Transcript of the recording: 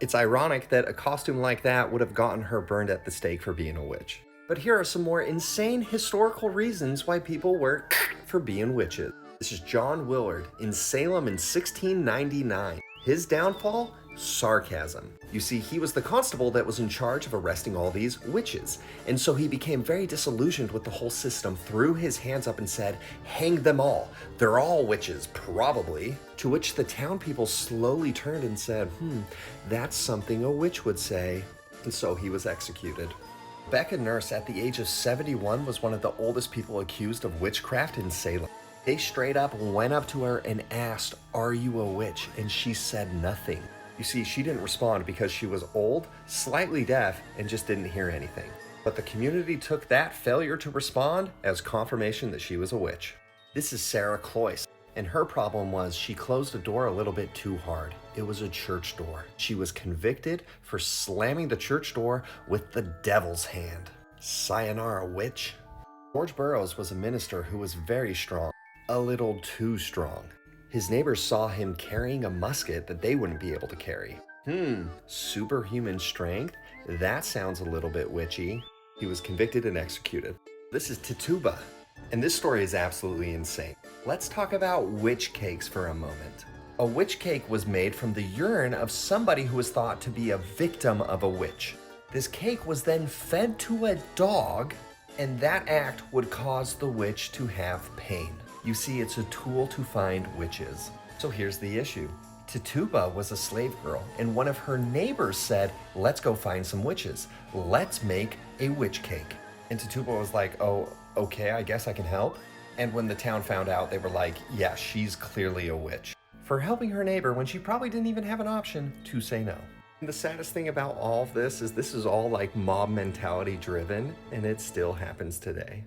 It's ironic that a costume like that would have gotten her burned at the stake for being a witch. But here are some more insane historical reasons why people were for being witches. This is John Willard in Salem in 1699. His downfall? Sarcasm. You see, he was the constable that was in charge of arresting all these witches, and so he became very disillusioned with the whole system, threw his hands up and said, "Hang them all. They're all witches, probably." To which the town people slowly turned and said, that's something a witch would say. And so he was executed. Becca Nurse, at the age of 71, was one of the oldest people accused of witchcraft in Salem. They straight up went up to her and asked, "Are you a witch?" And she said nothing. You see, she didn't respond because she was old, slightly deaf, and just didn't hear anything. But the community took that failure to respond as confirmation that she was a witch. This is Sarah Cloyce, and her problem was she closed the door a little bit too hard. It was a church door. She was convicted for slamming the church door with the devil's hand. Sayonara, witch. George Burroughs was a minister who was very strong, a little too strong. His neighbors saw him carrying a musket that they wouldn't be able to carry. Superhuman strength? That sounds a little bit witchy. He was convicted and executed. This is Tituba, and this story is absolutely insane. Let's talk about witch cakes for a moment. A witch cake was made from the urine of somebody who was thought to be a victim of a witch. This cake was then fed to a dog, and that act would cause the witch to have pain. You see, it's a tool to find witches. So here's the issue. Tituba was a slave girl, and one of her neighbors said, "Let's go find some witches. Let's make a witch cake." And Tituba was like, "Oh, okay, I guess I can help." And when the town found out, they were like, "Yeah, she's clearly a witch," for helping her neighbor when she probably didn't even have an option to say no. And the saddest thing about all of this is all like mob mentality driven, and it still happens today.